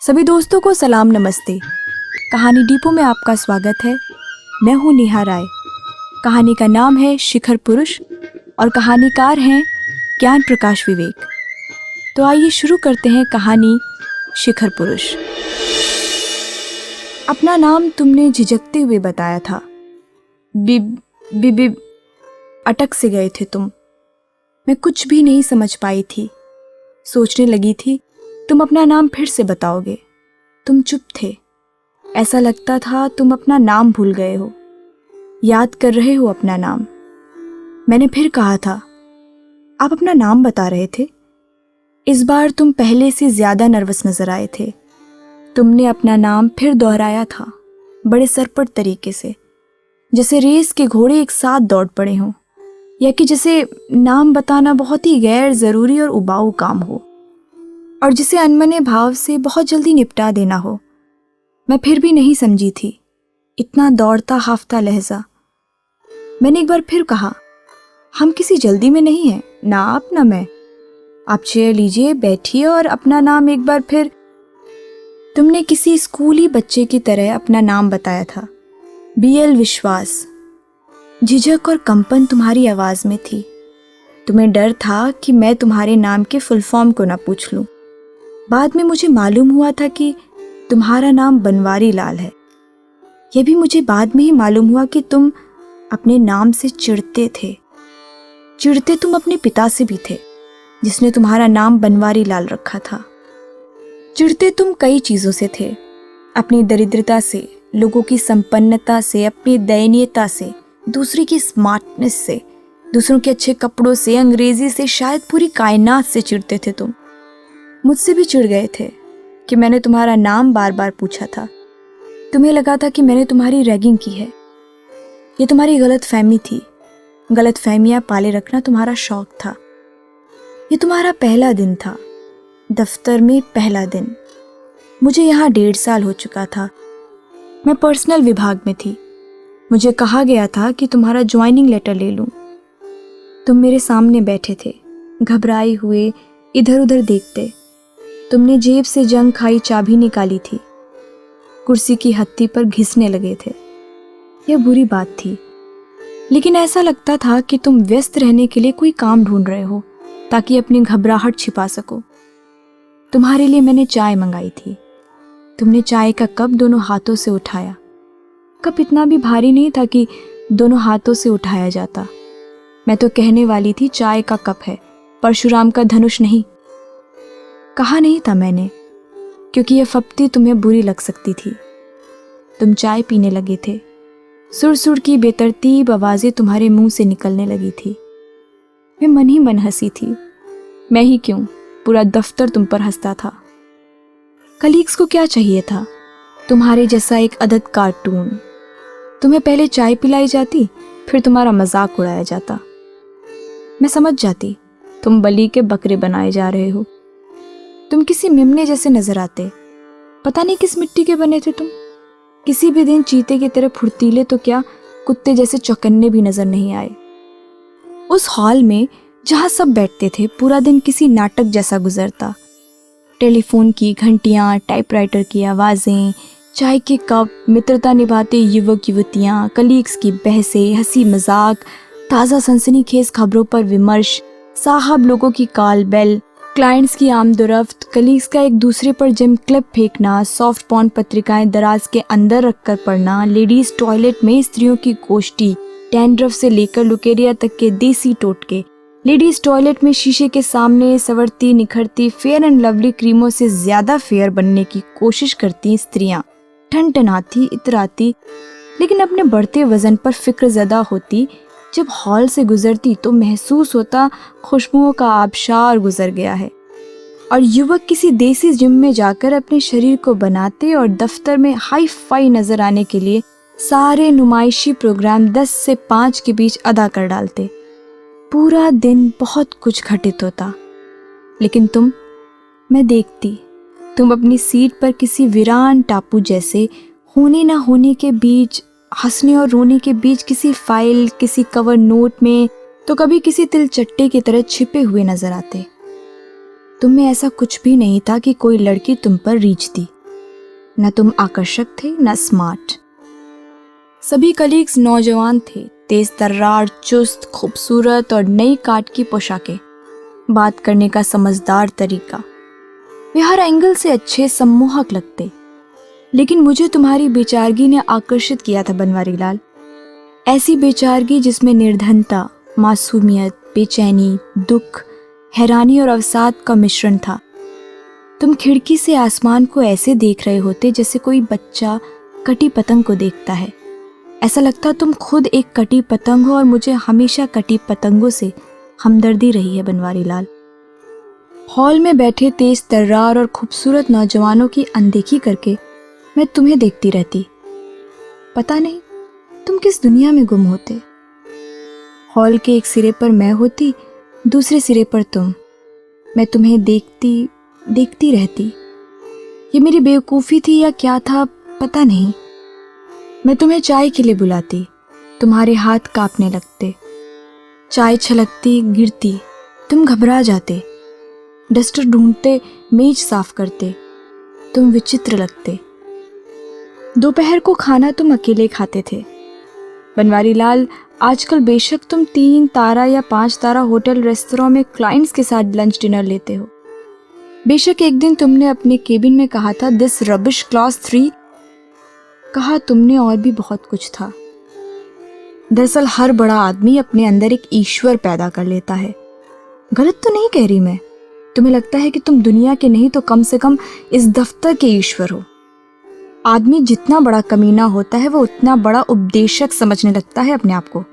सभी दोस्तों को सलाम नमस्ते। कहानी डिपो में आपका स्वागत है। मैं हूँ नेहा राय। कहानी का नाम है शिखर पुरुष और कहानीकार हैं ज्ञान प्रकाश विवेक। तो आइए शुरू करते हैं कहानी शिखर पुरुष। अपना नाम तुमने झिझकते हुए बताया था। बिब बिब अटक से गए थे तुम। मैं कुछ भी नहीं समझ पाई थी। सोचने लगी थी तुम अपना नाम फिर से बताओगे। तुम चुप थे। ऐसा लगता था तुम अपना नाम भूल गए हो, याद कर रहे हो अपना नाम। मैंने फिर कहा था, आप अपना नाम बता रहे थे। इस बार तुम पहले से ज्यादा नर्वस नजर आए थे। तुमने अपना नाम फिर दोहराया था, बड़े सरपट तरीके से, जैसे रेस के घोड़े एक साथ दौड़ पड़े हों, या कि जैसे नाम बताना बहुत ही गैर जरूरी और उबाऊ काम हो और जिसे अनमने भाव से बहुत जल्दी निपटा देना हो। मैं फिर भी नहीं समझी थी इतना दौड़ता हाफता लहजा। मैंने एक बार फिर कहा, हम किसी जल्दी में नहीं हैं, ना आप ना मैं। आप चेयर लीजिए, बैठिए और अपना नाम एक बार फिर। तुमने किसी स्कूली बच्चे की तरह अपना नाम बताया था, BL विश्वास। झिझक और कंपन तुम्हारी आवाज में थी। तुम्हें डर था कि मैं तुम्हारे नाम के फुल फॉर्म को ना पूछ लूं। बाद में मुझे मालूम हुआ था कि तुम्हारा नाम बनवारी लाल है। यह भी मुझे बाद में ही मालूम हुआ कि तुम अपने नाम से चिढ़ते थे। चिढ़ते तुम अपने पिता से भी थे, जिसने तुम्हारा नाम बनवारी लाल रखा था। चिढ़ते तुम कई चीजों से थे, अपनी दरिद्रता से, लोगों की संपन्नता से, अपनी दयनीयता से, दूसरे की स्मार्टनेस से, दूसरों के अच्छे कपड़ों से, अंग्रेजी से, शायद पूरी कायनात से चिढ़ते थे तुम। मुझसे भी चिढ़ गए थे कि मैंने तुम्हारा नाम बार बार पूछा था। तुम्हें लगा था कि मैंने तुम्हारी रैगिंग की है। ये तुम्हारी गलत फहमी थी। गलत फहमियां पाले रखना तुम्हारा शौक था। ये तुम्हारा पहला दिन था, दफ्तर में पहला दिन। मुझे यहाँ 1.5 साल हो चुका था। मैं पर्सनल विभाग में थी। मुझे कहा गया था कि तुम्हारा ज्वाइनिंग लेटर ले लूं। तुम मेरे सामने बैठे थे, घबराए हुए, इधर उधर देखते। तुमने जेब से जंग खाई चाबी निकाली थी, कुर्सी की हत्ती पर घिसने लगे थे। यह बुरी बात थी, लेकिन ऐसा लगता था कि तुम व्यस्त रहने के लिए कोई काम ढूंढ रहे हो ताकि अपनी घबराहट छिपा सको। तुम्हारे लिए मैंने चाय मंगाई थी। तुमने चाय का कप दोनों हाथों से उठाया। कप इतना भी भारी नहीं था कि दोनों हाथों से उठाया जाता। मैं तो कहने वाली थी चाय का कप है, परशुराम का धनुष नहीं। कहा नहीं था मैंने, क्योंकि यह फप्ती तुम्हें बुरी लग सकती थी। तुम चाय पीने लगे थे। सुर सुर की बेतरतीब आवाजें तुम्हारे मुंह से निकलने लगी थी। मैं मन ही मन हंसी थी। मैं ही क्यों, पूरा दफ्तर तुम पर हंसता था। कलीग्स को क्या चाहिए था? तुम्हारे जैसा एक अदद कार्टून। तुम्हें पहले चाय पिलाई जाती, फिर तुम्हारा मजाक उड़ाया जाता। मैं समझ जाती तुम बलि के बकरे बनाए जा रहे हो। तुम किसी मेमने जैसे नजर आते। पता नहीं किस मिट्टी के बने थे तुम। किसी भी दिन चीते की तरह फुर्तीले तो क्या, कुत्ते जैसे चौकन्ने भी नजर नहीं आए। उस हॉल में जहां सब बैठते थे, पूरा दिन किसी नाटक जैसा गुजरता। टेलीफोन की घंटियां, टाइपराइटर की आवाजें, चाय के कप, मित्रता निभाते युवक युवतियां, कलीग्स की बहसें, हंसी मजाक, ताज़ा सनसनीखेज खबरों पर विमर्श, साहब लोगों की कॉल बेल, क्लाइंट्स की आमदोरफ्त, कलीग्स का एक दूसरे पर जिम क्लिप फेंकना, सॉफ्ट पॉर्न पत्रिकाएं दराज के अंदर रखकर पढ़ना, लेडीज टॉयलेट में स्त्रियों की गोष्ठी, डैंड्रफ से लेकर लुकेरिया तक के देसी टोटके, लेडीज टॉयलेट में शीशे के सामने सवरती निखरती फेयर एंड लवली क्रीमों से ज्यादा फेयर बनने की कोशिश करती स्त्रियां, ठनठनाती, इतराती, लेकिन अपने बढ़ते वजन पर फिक्र ज़दा होती। जब हॉल से गुजरती तो महसूस होता खुशबुओं का आबशार गुजर गया है। और युवक किसी देसी जिम में जाकर अपने शरीर को बनाते और दफ्तर में हाई फाई नजर आने के लिए सारे नुमाइशी प्रोग्राम 10 से 5 के बीच अदा कर डालते। पूरा दिन बहुत कुछ घटित होता, लेकिन मैं देखती, तुम अपनी सीट पर किसी वीरान टापू जैसे होने ना होने के बीच, हंसने और रोने के बीच किसी फाइल, किसी कवर नोट में, तो कभी किसी तिलचट्टे की तरह छिपे हुए नजर आते। तुम में ऐसा कुछ भी नहीं था कि कोई लड़की तुम पर रीझती। न तुम आकर्षक थे न स्मार्ट। सभी कलीग्स नौजवान थे, तेज तर्रार, चुस्त, खूबसूरत और नई काट की पोशाकें, बात करने का समझदार तरीका। वे हर एंगल से अच्छे, सम्मोहक लगते। लेकिन मुझे तुम्हारी बेचारगी ने आकर्षित किया था बनवारी लाल। ऐसी बेचारगी जिसमें निर्धनता, मासूमियत, बेचैनी, दुख, हैरानी और अवसाद का मिश्रण था। तुम खिड़की से आसमान को ऐसे देख रहे होते जैसे कोई बच्चा कटी पतंग को देखता है। ऐसा लगता तुम खुद एक कटी पतंग हो और मुझे हमेशा कटी पतंगों से हमदर्दी रही है बनवारी लाल। हॉल में बैठे तेज तर्रार और खूबसूरत नौजवानों की अनदेखी करके मैं तुम्हें देखती रहती। पता नहीं तुम किस दुनिया में गुम होते। हॉल के एक सिरे पर मैं होती, दूसरे सिरे पर तुम। मैं तुम्हें देखती रहती। ये मेरी बेवकूफ़ी थी या क्या था पता नहीं। मैं तुम्हें चाय के लिए बुलाती, तुम्हारे हाथ कांपने लगते। चाय छलकती, गिरती, तुम घबरा जाते। डस्टर ढूंढते, मेज साफ करते, तुम विचित्र लगते। दोपहर को खाना तुम अकेले खाते थे। बनवारी लाल, आजकल बेशक तुम 3 तारा या 5 तारा होटल रेस्तरां में क्लाइंट्स के साथ लंच डिनर लेते हो। बेशक एक दिन तुमने अपने केबिन में कहा था दिस रबिश क्लास 3। कहा तुमने और भी बहुत कुछ था। दरअसल हर बड़ा आदमी अपने अंदर एक ईश्वर पैदा कर लेता है। गलत तो नहीं कह रही मैं। तुम्हें लगता है कि तुम दुनिया के नहीं तो कम से कम इस दफ्तर के ईश्वर हो। आदमी जितना बड़ा कमीना होता है वो उतना बड़ा उपदेशक समझने लगता है अपने आप को।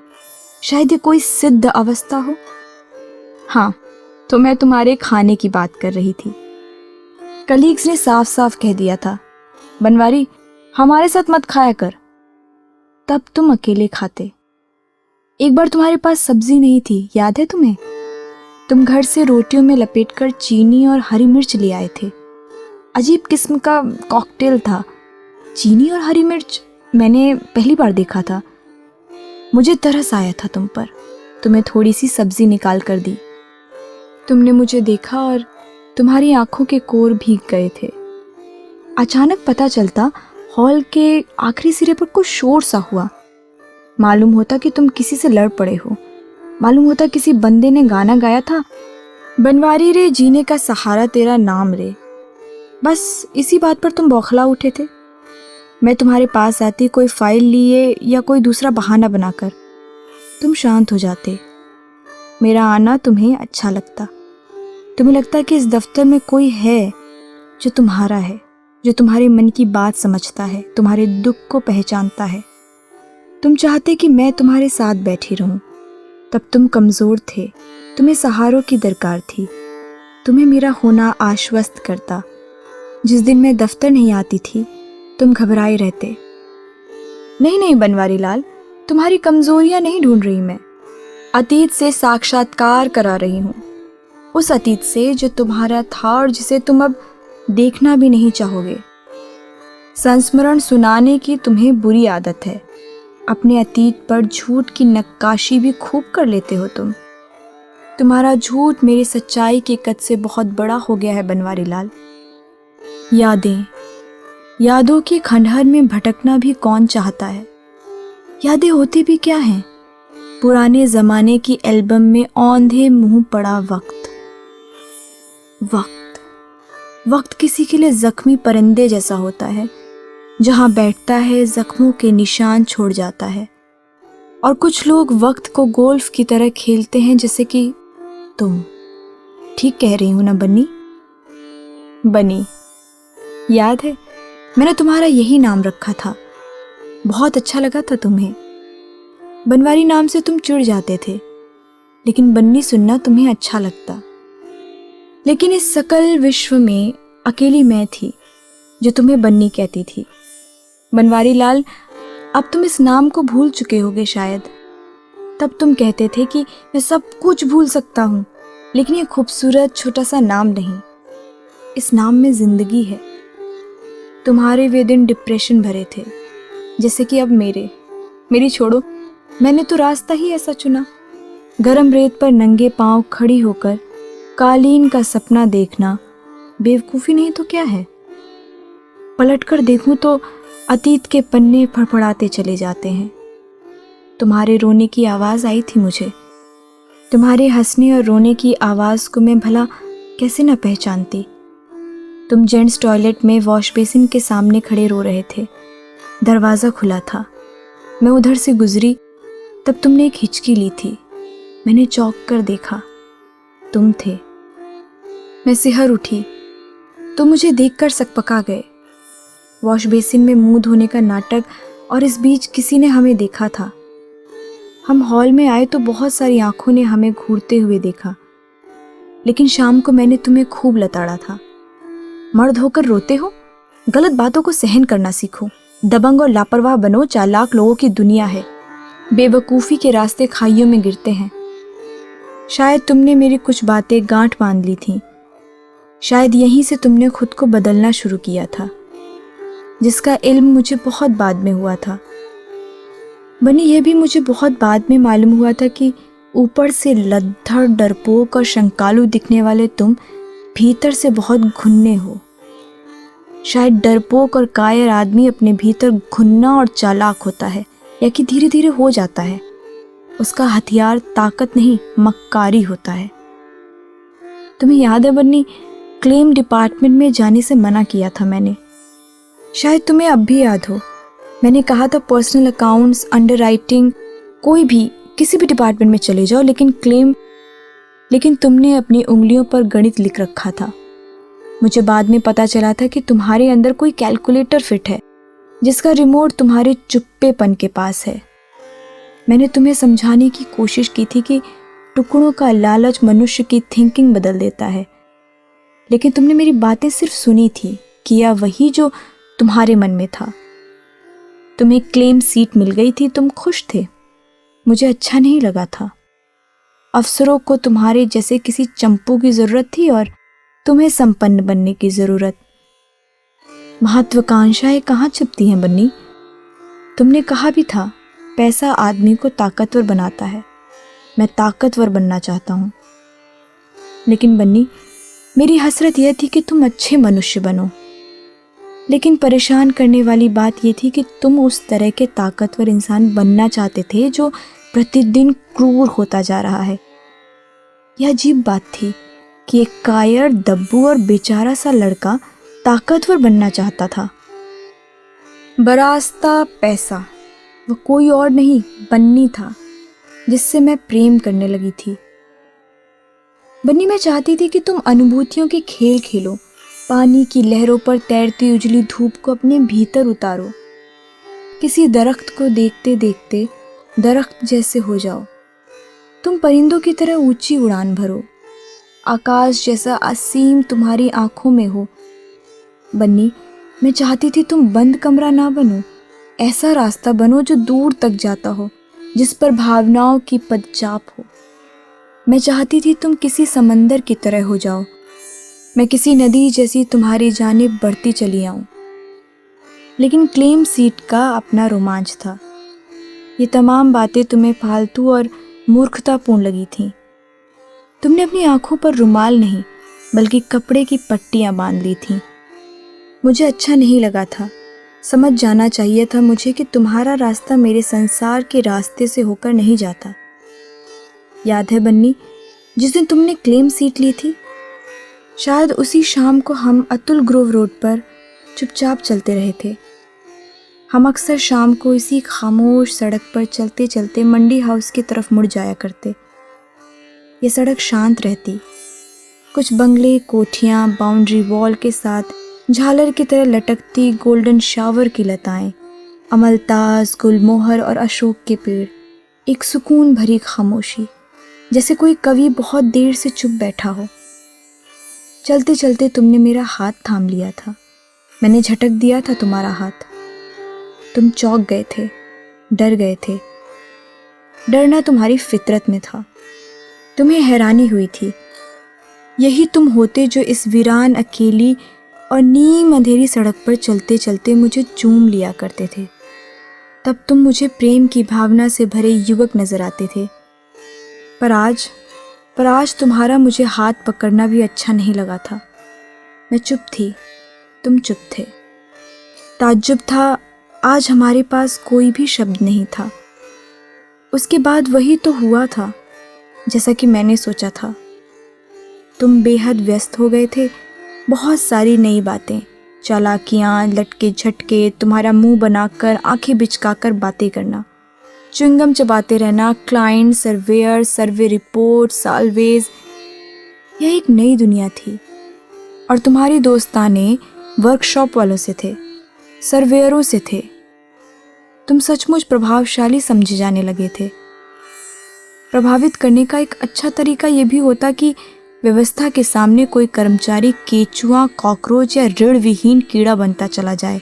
शायद ये कोई सिद्ध अवस्था हो। हाँ, तो मैं तुम्हारे खाने की बात कर रही थी। कलीग्स ने साफ साफ कह दिया था, बनवारी हमारे साथ मत खाया कर। तब तुम अकेले खाते। एक बार तुम्हारे पास सब्जी नहीं थी, याद है तुम्हें? तुम घर से रोटियों में लपेटकर चीनी और हरी मिर्च ले आए थे। अजीब किस्म का कॉकटेल था। चीनी और हरी मिर्च मैंने पहली बार देखा था। मुझे तरस आया था तुम पर। तुम्हें थोड़ी सी सब्जी निकाल कर दी। तुमने मुझे देखा और तुम्हारी आंखों के कोर भीग गए थे। अचानक पता चलता हॉल के आखिरी सिरे पर कुछ शोर सा हुआ। मालूम होता कि तुम किसी से लड़ पड़े हो। मालूम होता किसी बंदे ने गाना गाया था, बनवारी रे जीने का सहारा तेरा नाम रे। बस इसी बात पर तुम बौखला उठे थे। मैं तुम्हारे पास आती कोई फाइल लिए या कोई दूसरा बहाना बनाकर। तुम शांत हो जाते। मेरा आना तुम्हें अच्छा लगता। तुम्हें लगता कि इस दफ्तर में कोई है जो तुम्हारा है, जो तुम्हारे मन की बात समझता है, तुम्हारे दुख को पहचानता है। तुम चाहते कि मैं तुम्हारे साथ बैठी रहूं। तब तुम कमज़ोर थे, तुम्हें सहारों की दरकार थी। तुम्हें मेरा होना आश्वस्त करता। जिस दिन मैं दफ्तर नहीं आती थी तुम घबराए रहते। नहीं नहीं बनवारी लाल, तुम्हारी कमज़ोरियां नहीं ढूंढ रही मैं। अतीत से साक्षात्कार करा रही हूँ। उस अतीत से जो तुम्हारा था और जिसे तुम अब देखना भी नहीं चाहोगे। संस्मरण सुनाने की तुम्हें बुरी आदत है। अपने अतीत पर झूठ की नक्काशी भी खूब कर लेते हो तुम। तुम्हारा झूठ मेरी सच्चाई के कद से बहुत बड़ा हो गया है बनवारी लाल। यादों के खंडहर में भटकना भी कौन चाहता है। यादें होती भी क्या हैं? पुराने जमाने की एल्बम में औंधे मुंह पड़ा वक्त किसी के लिए जख्मी परिंदे जैसा होता है। जहां बैठता है जख्मों के निशान छोड़ जाता है। और कुछ लोग वक्त को गोल्फ की तरह खेलते हैं जैसे कि तुम। ठीक कह रही हूं ना बनी? याद है मैंने तुम्हारा यही नाम रखा था। बहुत अच्छा लगा था तुम्हें। बनवारी नाम से तुम चिढ़ जाते थे, लेकिन बन्नी सुनना तुम्हें अच्छा लगता। लेकिन इस सकल विश्व में अकेली मैं थी जो तुम्हें बन्नी कहती थी। बनवारी लाल, अब तुम इस नाम को भूल चुके होगे शायद। तब तुम कहते थे कि मैं सब कुछ भूल सकता हूँ, लेकिन ये खूबसूरत छोटा सा नाम नहीं। इस नाम में जिंदगी है। तुम्हारे वे दिन डिप्रेशन भरे थे, जैसे कि अब मेरी छोड़ो। मैंने तो रास्ता ही ऐसा चुना। गरम रेत पर नंगे पांव खड़ी होकर कालीन का सपना देखना बेवकूफ़ी नहीं तो क्या है। पलटकर देखूं तो अतीत के पन्ने फड़फड़ाते चले जाते हैं। तुम्हारे रोने की आवाज़ आई थी मुझे। तुम्हारे हंसने और रोने की आवाज़ को मैं भला कैसे न पहचानती। तुम जेंट्स टॉयलेट में वॉश बेसिन के सामने खड़े रो रहे थे। दरवाज़ा खुला था। मैं उधर से गुजरी तब तुमने एक हिचकी ली थी। मैंने चौंक कर देखा, तुम थे। मैं सिहर उठी तो मुझे देखकर सकपका गए। वॉश बेसिन में मुंह धोने का नाटक, और इस बीच किसी ने हमें देखा था। हम हॉल में आए तो बहुत सारी आंखों ने हमें घूरते हुए देखा, लेकिन शाम को मैंने तुम्हें खूब लताड़ा था। मर्द होकर रोते हो, गलत बातों को सहन करना सीखो। दबंग और लापरवाह बनो, चालाक लोगों की दुनिया है। बेवकूफ़ी के रास्ते खाइयों में गिरते हैं। शायद तुमने मेरी कुछ बातें गांठ बांध ली थीं। शायद यहीं से तुमने खुद को बदलना शुरू किया था, जिसका इल्म मुझे बहुत बाद में हुआ था। बनी, यह भी मुझे बहुत बाद में मालूम हुआ था कि ऊपर से लद्दड़, डरपोक और शंकालू दिखने वाले तुम भीतर से बहुत घुन्ने हो। शायद डरपोक और कायर आदमी अपने भीतर घुन्ना और चालाक होता है, या कि धीरे धीरे हो जाता है। उसका हथियार ताकत नहीं, मक्कारी होता है। तुम्हें याद है बन्नी, क्लेम डिपार्टमेंट में जाने से मना किया था मैंने। शायद तुम्हें अब भी याद हो। मैंने कहा था पर्सनल अकाउंट्स, अंडरराइटिंग, कोई भी किसी भी डिपार्टमेंट में चले जाओ, लेकिन तुमने अपनी उंगलियों पर गणित लिख रखा था। मुझे बाद में पता चला था कि तुम्हारे अंदर कोई कैलकुलेटर फिट है, जिसका रिमोट तुम्हारे चुप्पेपन के पास है। मैंने तुम्हें समझाने की कोशिश की थी कि टुकड़ों का लालच मनुष्य की थिंकिंग बदल देता है, लेकिन तुमने मेरी बातें सिर्फ सुनी थी, किया वही जो तुम्हारे मन में था। तुम्हें क्लेम सीट मिल गई थी, तुम खुश थे। मुझे अच्छा नहीं लगा था। अफसरों को तुम्हारे जैसे किसी चंपू की ज़रूरत थी और तुम्हें संपन्न बनने की ज़रूरत। महत्वाकांक्षाएं कहाँ छिपती हैं बन्नी? तुमने कहा भी था, पैसा आदमी को ताकतवर बनाता है। मैं ताकतवर बनना चाहता हूँ। लेकिन बन्नी, मेरी हसरत यह थी कि तुम अच्छे मनुष्य बनो। लेकिन परेशान करने वाली बात यह थी कि तुम उस तरह के ताकतवर इंसान बनना चाहते थे जो प्रतिदिन क्रूर होता जा रहा है। यह अजीब बात थी कि एक कायर, दब्बू और बेचारा सा लड़का ताकतवर बनना चाहता था। बरास्ता पैसा, वह कोई और नहीं, बन्नी था, जिससे मैं प्रेम करने लगी थी। बन्नी, मैं चाहती थी कि तुम अनुभूतियों के खेल खेलो, पानी की लहरों पर तैरती उजली धूप को अपने भीतर उतारो। किसी दरख्त को देखते देखते दरख्त जैसे हो जाओ। तुम परिंदों की तरह ऊंची उड़ान भरो। आकाश जैसा असीम तुम्हारी आंखों में हो। बन्नी, मैं चाहती थी तुम बंद कमरा ना बनो, ऐसा रास्ता बनो जो दूर तक जाता हो, जिस पर भावनाओं की पदचाप हो। मैं चाहती थी तुम किसी समंदर की तरह हो जाओ, मैं किसी नदी जैसी तुम्हारी जानिब बढ़ती चली आऊं। लेकिन क्लेम सीट का अपना रोमांच था। ये तमाम बातें तुम्हें फालतू और मूर्खतापूर्ण लगी थीं। तुमने अपनी आंखों पर रुमाल नहीं बल्कि कपड़े की पट्टियां बांध ली थीं। मुझे अच्छा नहीं लगा था। समझ जाना चाहिए था मुझे कि तुम्हारा रास्ता मेरे संसार के रास्ते से होकर नहीं जाता। याद है बन्नी, जिस दिन तुमने क्लेम सीट ली थी? शायद उसी शाम को हम अतुल ग्रोव रोड पर चुपचाप चलते रहे थे। हम अक्सर शाम को इसी खामोश सड़क पर चलते चलते मंडी हाउस की तरफ मुड़ जाया करते। ये सड़क शांत रहती। कुछ बंगले, कोठियाँ, बाउंड्री वॉल के साथ झालर की तरह लटकती गोल्डन शावर की लताएं, अमलतास, गुलमोहर और अशोक के पेड़, एक सुकून भरी खामोशी, जैसे कोई कवि बहुत देर से चुप बैठा हो। चलते चलते तुमने मेरा हाथ थाम लिया था। मैंने झटक दिया था तुम्हारा हाथ। तुम चौंक गए थे, डर गए थे। डरना तुम्हारी फितरत में था। तुम्हें हैरानी हुई थी। यही तुम होते जो इस वीरान, अकेली और नीम अंधेरी सड़क पर चलते चलते मुझे चूम लिया करते थे। तब तुम मुझे प्रेम की भावना से भरे युवक नजर आते थे। पर आज पर आज तुम्हारा मुझे हाथ पकड़ना भी अच्छा नहीं लगा था। मैं चुप थी, तुम चुप थे। ताज्जुब था, आज हमारे पास कोई भी शब्द नहीं था। उसके बाद वही तो हुआ था जैसा कि मैंने सोचा था। तुम बेहद व्यस्त हो गए थे, बहुत सारी नई बातें, चालाकियाँ, लटके झटके, तुम्हारा मुंह बनाकर आंखें बिचकाकर बातें करना, च्युइंगम चबाते रहना, client, surveyor, survey report, salvage. यह एक नई दुनिया थी। और तुम्हारी दोस्ताने वर्कशॉप वालों से थे, सर्वेयरों से थे। तुम सचमुच प्रभावशाली समझे जाने लगे थे। प्रभावित करने का एक अच्छा तरीका यह भी होता कि व्यवस्था के सामने कोई कर्मचारी केचुआ, कॉकरोच या ऋण विहीन कीड़ा बनता चला जाए।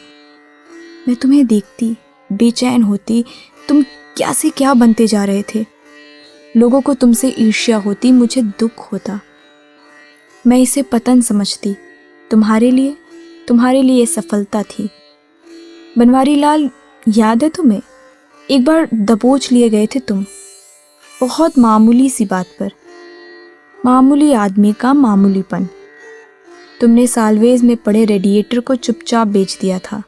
मैं तुम्हें देखती, बेचैन होती, तुम क्या से क्या बनते जा रहे थे। लोगों को तुमसे ईर्ष्या होती, मुझे दुख होता। मैं इसे पतन समझती। तुम्हारे लिए सफलता थी। बनवारी लाल, याद है तुम्हें? एक बार दबोच लिए गए थे तुम, बहुत मामूली सी बात पर। मामूली आदमी का मामूलीपन। तुमने सालवेज में पड़े रेडिएटर को चुपचाप बेच दिया था।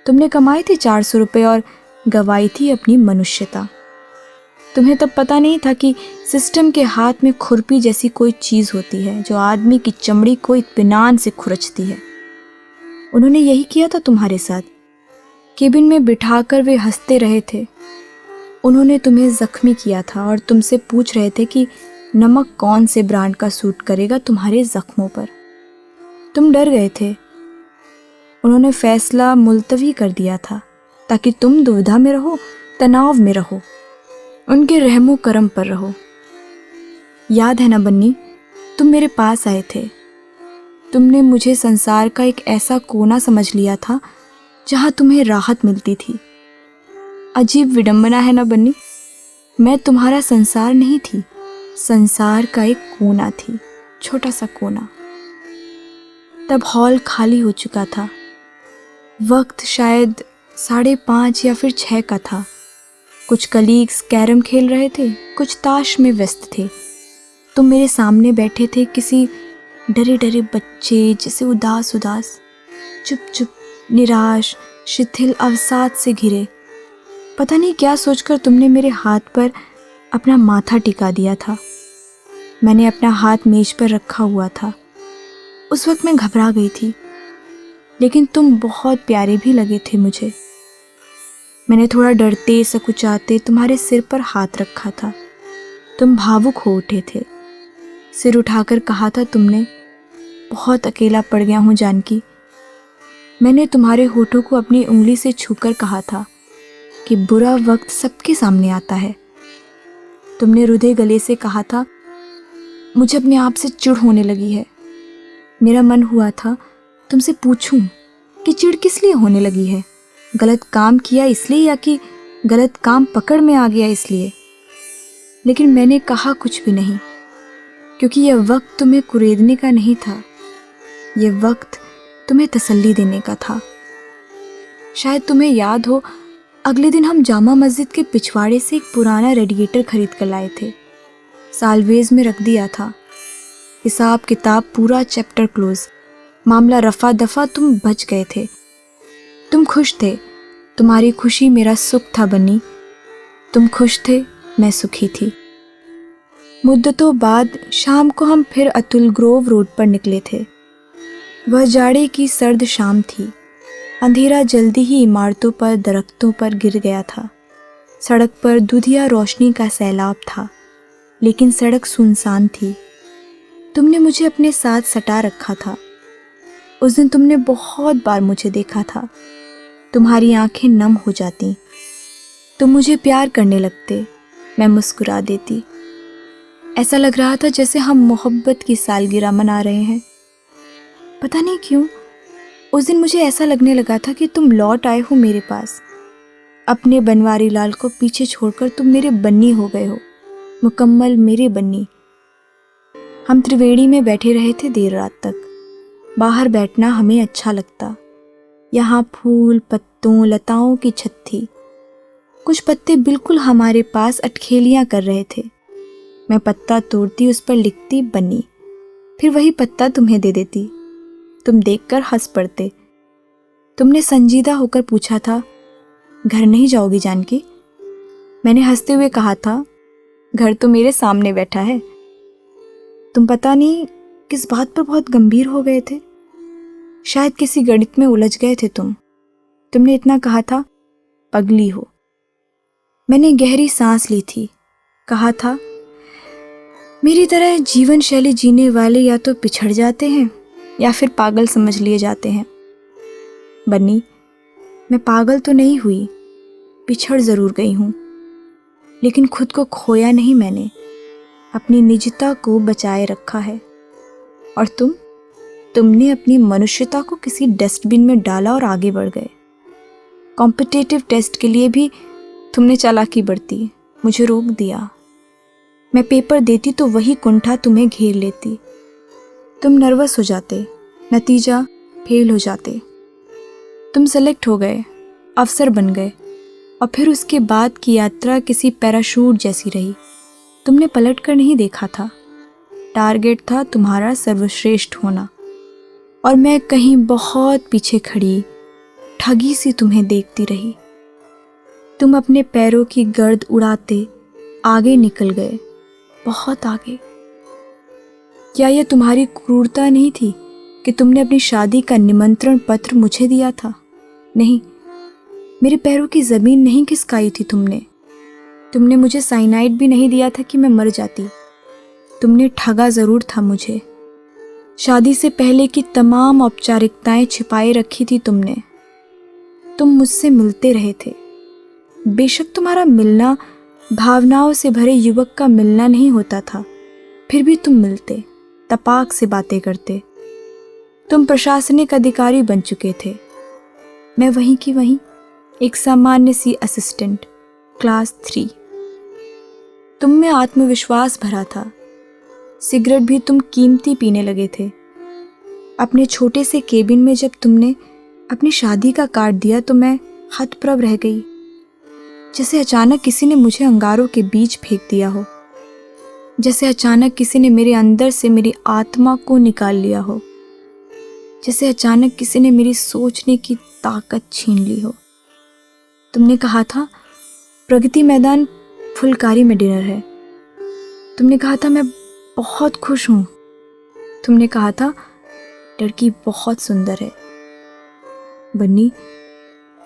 तुमने कमाए थे 400 रुपये और गंवाई थी अपनी मनुष्यता। तुम्हें तब पता नहीं था कि सिस्टम के हाथ में खुरपी जैसी कोई चीज़ होती है जो आदमी की चमड़ी को इत्मीनान से खुरचती है। उन्होंने यही किया था तुम्हारे साथ। केबिन में बिठाकर वे हंसते रहे थे। उन्होंने तुम्हें जख्मी किया था और तुमसे पूछ रहे थे कि नमक कौन से ब्रांड का सूट करेगा तुम्हारे जख्मों पर। तुम डर गए थे। उन्होंने फैसला मुलतवी कर दिया था ताकि तुम दुविधा में रहो, तनाव में रहो, उनके रहमो करम पर रहो। याद है ना बन्नी, तुम मेरे पास आए थे। तुमने मुझे संसार का एक ऐसा कोना समझ लिया था जहां तुम्हें राहत मिलती थी। अजीब विडंबना है ना बन्नी, मैं तुम्हारा संसार नहीं थी, संसार का एक कोना थी, छोटा सा कोना। तब हॉल खाली हो चुका था। वक्त शायद 5:30 या फिर 6 का था। कुछ कलीग्स कैरम खेल रहे थे, कुछ ताश में व्यस्त थे। तुम मेरे सामने बैठे थे किसी डरे डरे बच्चे जैसे, उदास उदास, चुप चुप, निराश, शिथिल अवसाद से घिरे। पता नहीं क्या सोचकर तुमने मेरे हाथ पर अपना माथा टिका दिया था। मैंने अपना हाथ मेज पर रखा हुआ था। उस वक्त मैं घबरा गई थी, लेकिन तुम बहुत प्यारे भी लगे थे मुझे। मैंने थोड़ा डरते सकुचाते तुम्हारे सिर पर हाथ रखा था। तुम भावुक हो उठे थे। सिर उठाकर कहा था तुमने, बहुत अकेला पड़ गया हूँ जानकी। मैंने तुम्हारे होठों को अपनी उंगली से छूकर कहा था कि बुरा वक्त सबके सामने आता है। तुमने रुधे गले से कहा था, मुझे अपने आप से चिढ़ होने लगी है। मेरा मन हुआ था तुमसे पूछूं कि चिढ़ किस लिए होने लगी है, गलत काम किया इसलिए या कि गलत काम पकड़ में आ गया इसलिए। लेकिन मैंने कहा कुछ भी नहीं, क्योंकि यह वक्त तुम्हें कुरेदने का नहीं था, यह वक्त तुम्हें तसल्ली देने का था। शायद तुम्हें याद हो, अगले दिन हम जामा मस्जिद के पिछवाड़े से एक पुराना रेडिएटर खरीद कर लाए थे। सालवेज में रख दिया था। हिसाब किताब पूरा, चैप्टर क्लोज, मामला रफा दफा, तुम बच गए थे। तुम खुश थे। तुम्हारी खुशी मेरा सुख था बन्नी। तुम खुश थे, मैं सुखी थी। मुद्दतों बाद शाम को हम फिर अतुल ग्रोव रोड पर निकले थे। वह जाड़े की सर्द शाम थी। अंधेरा जल्दी ही इमारतों पर, दरख्तों पर गिर गया था। सड़क पर दुधिया रोशनी का सैलाब था, लेकिन सड़क सुनसान थी। तुमने मुझे अपने साथ सटा रखा था। उस दिन तुमने बहुत बार मुझे देखा था। तुम्हारी आंखें नम हो जाती। तुम मुझे प्यार करने लगते, मैं मुस्कुरा देती। ऐसा लग रहा था जैसे हम मोहब्बत की सालगिरह मना रहे हैं। पता नहीं क्यों उस दिन मुझे ऐसा लगने लगा था कि तुम लौट आए हो मेरे पास। अपने बनवारी लाल को पीछे छोड़कर तुम मेरे बन्नी हो गए हो, मुकम्मल मेरे बन्नी। हम त्रिवेणी में बैठे रहे थे देर रात तक। बाहर बैठना हमें अच्छा लगता। यहाँ फूल, पत्तों, लताओं की छत थी। कुछ पत्ते बिल्कुल हमारे पास अटखेलियाँ कर रहे थे। मैं पत्ता तोड़ती, उस पर लिखती बन्नी, फिर वही पत्ता तुम्हें दे देती। तुम देखकर हंस पड़ते। तुमने संजीदा होकर पूछा था, घर नहीं जाओगी जानकी? मैंने हंसते हुए कहा था, घर तो मेरे सामने बैठा है। तुम पता नहीं किस बात पर बहुत गंभीर हो गए थे। शायद किसी गणित में उलझ गए थे तुमने इतना कहा था, पगली हो। मैंने गहरी सांस ली थी। कहा था, मेरी तरह जीवन शैली जीने वाले या तो पिछड़ जाते हैं या फिर पागल समझ लिए जाते हैं। बन्नी, मैं पागल तो नहीं हुई, पिछड़ जरूर गई हूँ, लेकिन खुद को खोया नहीं मैंने, अपनी निजता को बचाए रखा है। और तुमने अपनी मनुष्यता को किसी डस्टबिन में डाला और आगे बढ़ गए। कॉम्पिटिटिव टेस्ट के लिए भी तुमने चालाकी बरती, मुझे रोक दिया। मैं पेपर देती तो वही कुंठा तुम्हें घेर लेती। तुम नर्वस हो जाते, नतीजा फेल हो जाते। तुम सेलेक्ट हो गए, अफसर बन गए, और फिर उसके बाद की यात्रा किसी पैराशूट जैसी रही। तुमने पलट कर नहीं देखा था। टारगेट था तुम्हारा सर्वश्रेष्ठ होना, और मैं कहीं बहुत पीछे खड़ी ठगी सी तुम्हें देखती रही। तुम अपने पैरों की गर्द उड़ाते आगे निकल गए, बहुत आगे। क्या यह तुम्हारी क्रूरता नहीं थी कि तुमने अपनी शादी का निमंत्रण पत्र मुझे दिया था? नहीं, मेरे पैरों की जमीन नहीं खिसकाई थी तुमने मुझे साइनाइड भी नहीं दिया था कि मैं मर जाती। तुमने ठगा जरूर था मुझे। शादी से पहले की तमाम औपचारिकताएं छिपाए रखी थी तुमने। तुम मुझसे मिलते रहे थे। बेशक तुम्हारा मिलना भावनाओं से भरे युवक का मिलना नहीं होता था, फिर भी तुम मिलते, तपाक से बातें करते। तुम प्रशासनिक अधिकारी बन चुके थे, मैं वहीं की वहीं, एक सामान्य सी असिस्टेंट, क्लास 3। तुम में आत्मविश्वास भरा था। सिगरेट भी तुम कीमती पीने लगे थे। अपने छोटे से केबिन में जब तुमने अपनी शादी का कार्ड दिया तो मैं हतप्रभ रह गई, जैसे अचानक किसी ने मुझे अंगारों के बीच फेंक दिया हो, जैसे अचानक किसी ने मेरे अंदर से मेरी आत्मा को निकाल लिया हो, जैसे अचानक किसी ने मेरी सोचने की ताकत छीन ली हो। तुमने कहा था, प्रगति मैदान फुलकारी में डिनर है। तुमने कहा था, मैं बहुत खुश हूँ। तुमने कहा था, लड़की बहुत सुंदर है। बन्नी,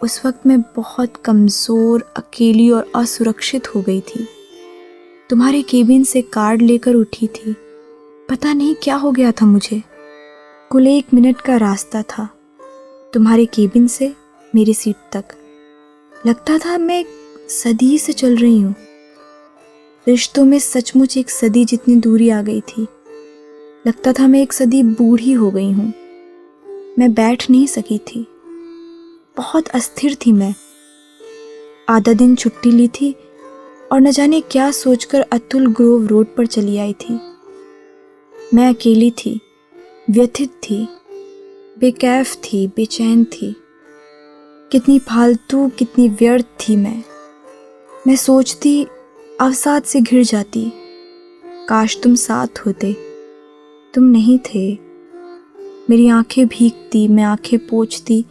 उस वक्त मैं बहुत कमज़ोर, अकेली और असुरक्षित हो गई थी। तुम्हारे केबिन से कार्ड लेकर उठी थी। पता नहीं क्या हो गया था मुझे। कुल 1 मिनट का रास्ता था तुम्हारे केबिन से मेरी सीट तक। लगता था मैं एक सदी से चल रही हूँ। रिश्तों में सचमुच एक सदी जितनी दूरी आ गई थी। लगता था मैं एक सदी बूढ़ी हो गई हूँ। मैं बैठ नहीं सकी थी, बहुत अस्थिर थी मैं। आधा दिन छुट्टी ली थी और न जाने क्या सोचकर अतुल ग्रोव रोड पर चली आई थी। मैं अकेली थी, व्यथित थी, बेकैफ थी, बेचैन थी। कितनी फालतू, कितनी व्यर्थ थी मैं सोचती, अवसाद से घिर जाती। काश तुम साथ होते, तुम नहीं थे। मेरी आंखें भीगती, मैं आंखें पोंछती,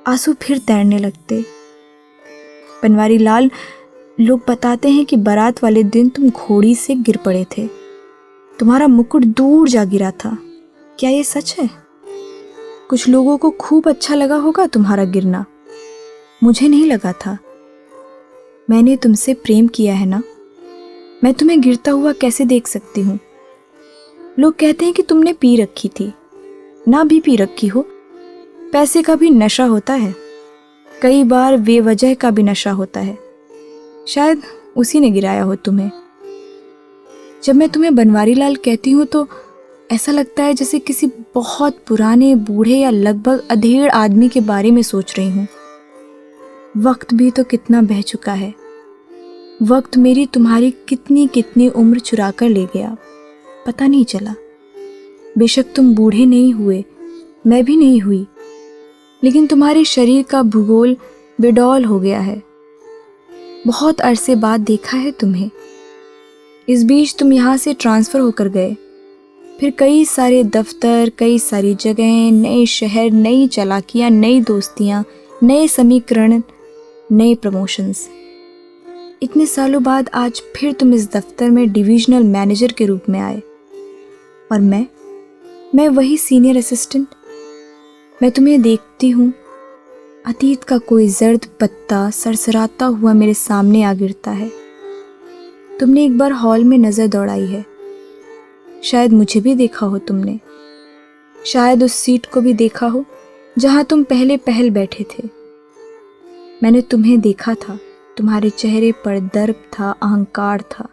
आंसू फिर तैरने लगते। बनवारी लाल, लोग बताते हैं कि बारात वाले दिन तुम घोड़ी से गिर पड़े थे। तुम्हारा मुकुट दूर जा गिरा था। क्या ये सच है? कुछ लोगों को खूब अच्छा लगा होगा तुम्हारा गिरना, मुझे नहीं लगा था। मैंने तुमसे प्रेम किया है ना, मैं तुम्हें गिरता हुआ कैसे देख सकती हूँ? लोग कहते हैं कि तुमने पी रखी थी। ना भी पी रखी हो, पैसे का भी नशा होता है, कई बार बेवजह का भी नशा होता है। शायद उसी ने गिराया हो तुम्हें। जब मैं तुम्हें बनवारी लाल कहती हूँ तो ऐसा लगता है जैसे किसी बहुत पुराने, बूढ़े या लगभग अधेड़ आदमी के बारे में सोच रही हूँ। वक्त भी तो कितना बह चुका है। वक्त मेरी तुम्हारी कितनी कितनी उम्र चुरा कर ले गया, पता नहीं चला। बेशक तुम बूढ़े नहीं हुए, मैं भी नहीं हुई, लेकिन तुम्हारे शरीर का भूगोल बेडौल हो गया है। बहुत अरसे बाद देखा है तुम्हें। इस बीच तुम यहाँ से ट्रांसफ़र होकर गए, फिर कई सारे दफ्तर, कई सारी जगहें, नए शहर, नई चालाकियाँ, नई दोस्तियाँ, नए समीकरण, नए प्रमोशंस। इतने सालों बाद आज फिर तुम इस दफ्तर में डिविजनल मैनेजर के रूप में आए, और मैं वही सीनियर असिस्टेंट। मैं तुम्हें देखती हूँ, अतीत का कोई जर्द पत्ता सरसराता हुआ मेरे सामने आ गिरता है। तुमने एक बार हॉल में नज़र दौड़ाई है, शायद मुझे भी देखा हो तुमने, शायद उस सीट को भी देखा हो जहाँ तुम पहले पहल बैठे थे। मैंने तुम्हें देखा था, तुम्हारे चेहरे पर दर्प था, अहंकार था।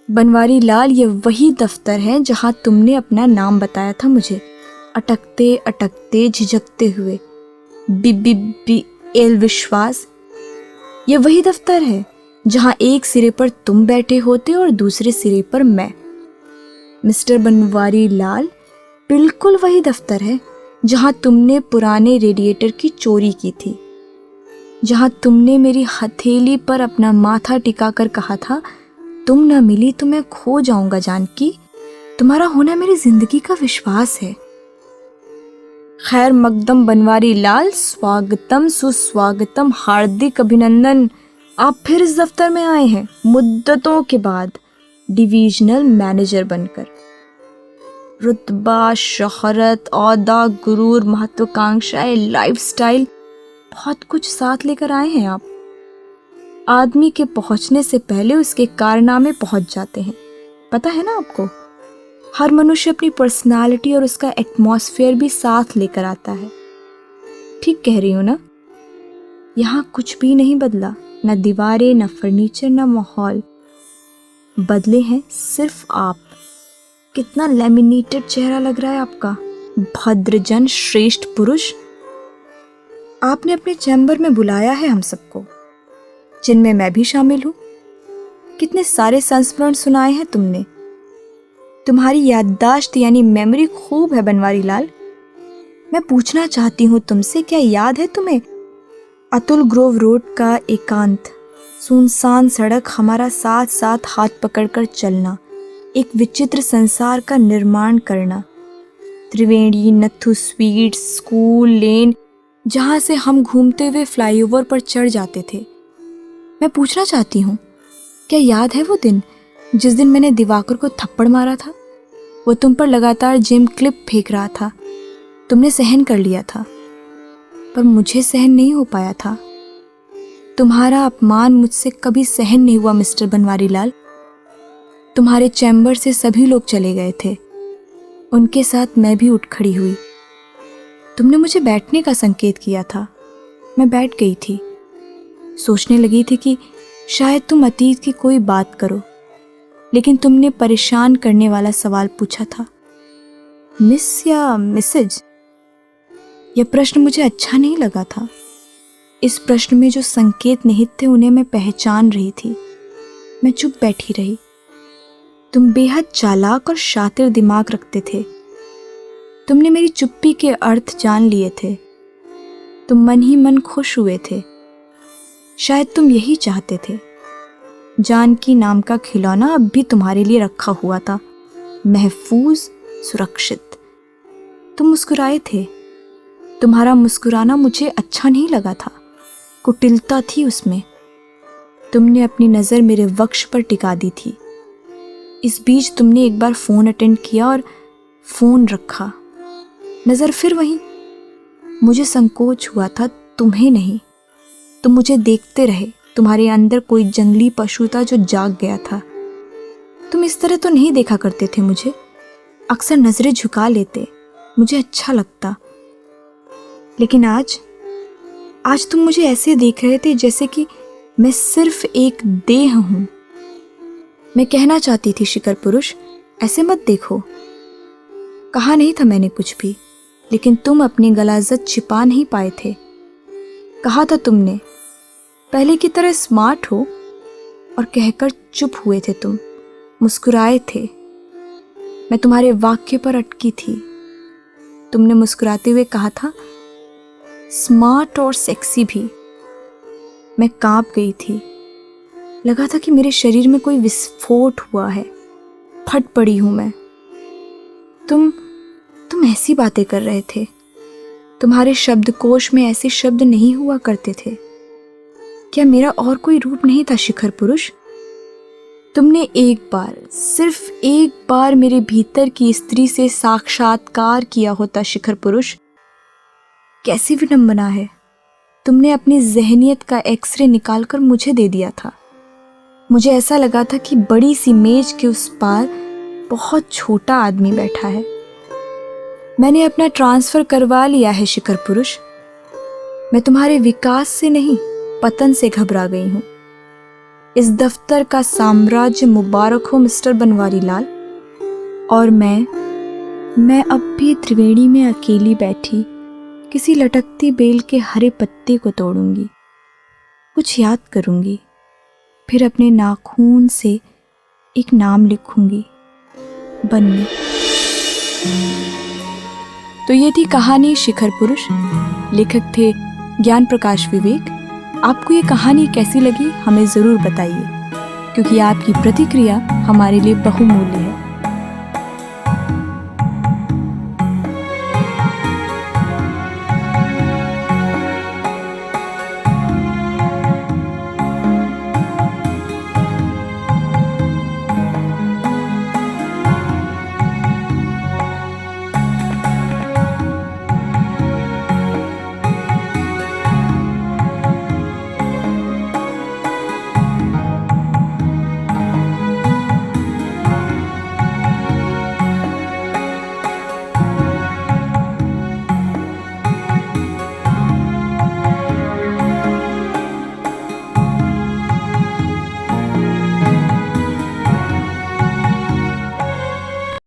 बनवारी लाल, ये वही दफ्तर है जहाँ तुमने अपना नाम बताया था मुझे, अटकते अटकते झिझकते हुए, एल विश्वास। ये वही दफ्तर है जहाँ एक सिरे पर तुम बैठे होते और दूसरे सिरे पर मैं। मिस्टर बनवारी लाल, बिल्कुल वही दफ्तर है जहाँ तुमने पुराने रेडिएटर की चोरी की थी, जहाँ तुमने मेरी हथेली पर अपना माथा टिकाकर कहा था, तुम न मिली तो मैं खो जाऊंगा जानकी, तुम्हारा होना मेरी जिंदगी का विश्वास है। खैर मकदम बनवारी लाल, स्वागतम सुस्वागतम, हार्दिक अभिनंदन। आप फिर इस दफ्तर में आए हैं मुद्दतों के बाद, डिविजनल मैनेजर बनकर। रुतबा, शोहरत, औहदा, गुरूर, महत्वाकांक्षाएं, लाइफस्टाइल, बहुत कुछ साथ लेकर आए हैं आप। आदमी के पहुंचने से पहले उसके कारनामे पहुंच जाते हैं, पता है ना आपको। हर मनुष्य अपनी पर्सनालिटी और उसका एटमॉस्फेयर भी साथ लेकर आता है। ठीक कह रही हूँ ना? यहाँ कुछ भी नहीं बदला, न दीवारें, न फर्नीचर, न माहौल। बदले हैं सिर्फ आप। कितना लैमिनेटेड चेहरा लग रहा है आपका, भद्रजन, श्रेष्ठ पुरुष। आपने अपने चैम्बर में बुलाया है हम सबको, जिनमें मैं भी शामिल हूँ। कितने सारे संस्मरण सुनाए हैं तुमने। तुम्हारी याददाश्त यानी मेमोरी खूब है बनवारी लाल। मैं पूछना चाहती हूँ तुमसे, क्या याद है तुम्हें अतुल ग्रोव रोड का एकांत, सुनसान सड़क, हमारा साथ साथ हाथ पकड़कर चलना, एक विचित्र संसार का निर्माण करना, त्रिवेणी, नथु स्वीट्स, स्कूल लेन, जहाँ से हम घूमते हुए फ्लाईओवर पर चढ़ जाते थे। मैं पूछना चाहती हूँ, क्या याद है वो दिन जिस दिन मैंने दिवाकर को थप्पड़ मारा था? वो तुम पर लगातार जिम क्लिप फेंक रहा था, तुमने सहन कर लिया था, पर मुझे सहन नहीं हो पाया था। तुम्हारा अपमान मुझसे कभी सहन नहीं हुआ मिस्टर बनवारी लाल। तुम्हारे चैम्बर से सभी लोग चले गए थे, उनके साथ मैं भी उठ खड़ी हुई। तुमने मुझे बैठने का संकेत किया था, मैं बैठ गई थी। सोचने लगी थी कि शायद तुम अतीत की कोई बात करो, लेकिन तुमने परेशान करने वाला सवाल पूछा था, मिस या मिसेज। यह प्रश्न मुझे अच्छा नहीं लगा था। इस प्रश्न में जो संकेत निहित थे उन्हें मैं पहचान रही थी। मैं चुप बैठी रही। तुम बेहद चालाक और शातिर दिमाग रखते थे। तुमने मेरी चुप्पी के अर्थ जान लिए थे। तुम मन ही मन खुश हुए थे। शायद तुम यही चाहते थे। जानकी नाम का खिलौना अब भी तुम्हारे लिए रखा हुआ था, महफूज, सुरक्षित। तुम मुस्कुराए थे। तुम्हारा मुस्कुराना मुझे अच्छा नहीं लगा था, कुटिलता थी उसमें। तुमने अपनी नज़र मेरे वक्ष पर टिका दी थी। इस बीच तुमने एक बार फ़ोन अटेंड किया और फ़ोन रखा। नज़र फिर वहीं। मुझे संकोच हुआ था, तुम्हें नहीं। तुम मुझे देखते रहे। तुम्हारे अंदर कोई जंगली पशु था जो जाग गया था। तुम इस तरह तो नहीं देखा करते थे मुझे। अक्सर नज़रें झुका लेते, मुझे अच्छा लगता। लेकिन आज तुम मुझे ऐसे देख रहे थे जैसे कि मैं सिर्फ एक देह हूं। मैं कहना चाहती थी, शिकर पुरुष, ऐसे मत देखो। कहा नहीं था मैंने कुछ भी, लेकिन तुम अपनी गलाजत छिपा नहीं पाए थे। कहा था तुमने, पहले की तरह स्मार्ट हो, और कहकर चुप हुए थे तुम, मुस्कुराए थे। मैं तुम्हारे वाक्य पर अटकी थी। तुमने मुस्कुराते हुए कहा था, स्मार्ट और सेक्सी भी। मैं कांप गई थी। लगा था कि मेरे शरीर में कोई विस्फोट हुआ है, फट पड़ी हूं मैं। तुम ऐसी बातें कर रहे थे। तुम्हारे शब्दकोश में ऐसे शब्द नहीं हुआ करते थे। क्या मेरा और कोई रूप नहीं था शिखर पुरुष? तुमने एक बार, सिर्फ एक बार मेरे भीतर की स्त्री से साक्षात्कार किया होता शिखर पुरुष। कैसी विडंबना है। तुमने अपनी जहनियत का एक्सरे निकालकर मुझे दे दिया था। मुझे ऐसा लगा था कि बड़ी सी मेज के उस पार बहुत छोटा आदमी बैठा है। मैंने अपना ट्रांसफर करवा लिया है शिखर पुरुष। मैं तुम्हारे विकास से नहीं, पतन से घबरा गई हूं। इस दफ्तर का साम्राज्य मुबारक हो मिस्टर बनवारी लाल। और मैं अब भी त्रिवेणी में अकेली बैठी किसी लटकती बेल के हरे पत्ते को तोड़ूंगी, कुछ याद करूंगी, फिर अपने नाखून से एक नाम लिखूंगी, बन्नी। तो ये थी कहानी शिखर पुरुष। लेखक थे ज्ञान प्रकाश विवेक। आपको ये कहानी कैसी लगी हमें ज़रूर बताइए, क्योंकि आपकी प्रतिक्रिया हमारे लिए बहुमूल्य है।